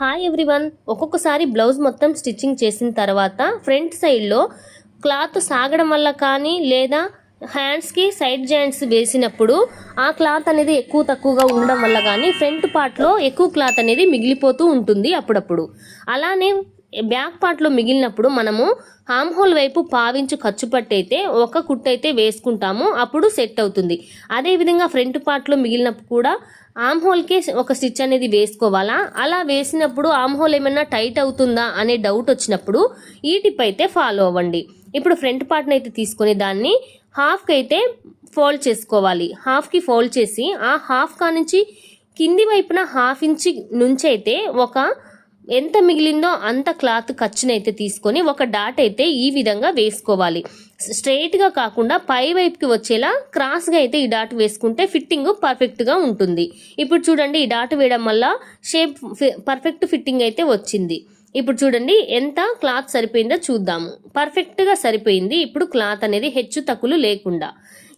Hi everyone. ఒక్కొక్కసారి blouse మొత్తం stitching చేసిన తర్వాత ఫ్రంట్ సైడ్లో క్లాత్ సాగడం వల్ల కానీ లేదా హ్యాండ్స్కి సైడ్ జాయింట్స్ వేసినప్పుడు ఆ క్లాత్ అనేది ఎక్కువ తక్కువగా ఉండడం వల్ల కానీ ఫ్రంట్ పార్ట్లో ఎక్కువ క్లాత్ అనేది మిగిలిపోతూ ఉంటుంది అప్పుడప్పుడు. అలానే బ్యాక్ పార్ట్లో మిగిలినప్పుడు మనము హామ్ హోల్ వైపు పావించు ఖర్చు పట్టయితే ఒక కుట్టు అయితే వేసుకుంటాము, అప్పుడు సెట్ అవుతుంది. అదేవిధంగా ఫ్రంట్ పార్ట్లో మిగిలినప్పుడు కూడా ఆమ్ హోల్కే ఒక స్టిచ్ అనేది వేసుకోవాలా. అలా వేసినప్పుడు ఆమ్ హోల్ ఏమైనా టైట్ అవుతుందా అనే డౌట్ వచ్చినప్పుడు ఈ టిప్ అయితే ఫాలో అవ్వండి. ఇప్పుడు ఫ్రంట్ పార్ట్ని అయితే తీసుకొని దాన్ని హాఫ్కి అయితే ఫోల్డ్ చేసుకోవాలి. హాఫ్కి ఫోల్డ్ చేసి ఆ హాఫ్ కానుంచి కింది వైపున హాఫ్ ఇంచి నుంచి అయితే ఒక ఎంత మిగిలిందో అంత క్లాత్ ఖర్చునైతే తీసుకొని ఒక డాట్ అయితే ఈ విధంగా వేసుకోవాలి. స్ట్రైట్గా కాకుండా పై వైపుకి వచ్చేలా క్రాస్గా అయితే ఈ డాట్ వేసుకుంటే ఫిట్టింగ్ పర్ఫెక్ట్గా ఉంటుంది. ఇప్పుడు చూడండి, ఈ డాట్ వేయడం వల్ల షేప్ పర్ఫెక్ట్ ఫిట్టింగ్ అయితే వచ్చింది. ఇప్పుడు చూడండి ఎంత క్లాత్ సరిపోయిందో చూద్దాము. పర్ఫెక్ట్గా సరిపోయింది. ఇప్పుడు క్లాత్ అనేది హెచ్చు తక్కువలు లేకుండా.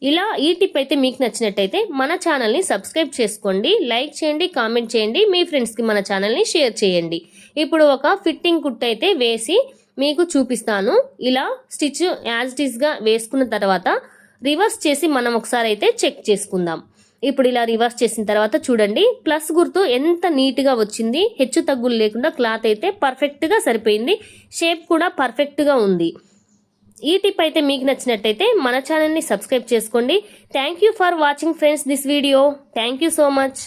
ఇలా ఈ టిప్ అయితే మీకు నచ్చినట్టయితే మన ఛానల్ని సబ్స్క్రైబ్ చేసుకోండి, లైక్ చేయండి, కామెంట్ చేయండి, మీ ఫ్రెండ్స్కి మన ఛానల్ని షేర్ చేయండి. ఇప్పుడు ఒక ఫిట్టింగ్ కుట్ అయితే వేసి మీకు చూపిస్తాను. ఇలా స్టిచ్ యాజ్ ఇట్ ఈస్గా వేసుకున్న తర్వాత రివర్స్ చేసి మనం ఒకసారి అయితే చెక్ చేసుకుందాం. ఇప్పుడు ఇలా రివర్స్ చేసిన తర్వాత చూడండి, ప్లస్ గుర్తు ఎంత నీట్గా వచ్చింది. హెచ్చు తగ్గులు లేకుండా క్లాత్ అయితే పర్ఫెక్ట్గా సరిపోయింది. షేప్ కూడా పర్ఫెక్ట్గా ఉంది. ఈ టిప్ అయితే మీకు నచ్చినట్టయితే మన ఛానల్ని సబ్స్క్రైబ్ చేసుకోండి. Thank you for watching friends this video. Thank you so much.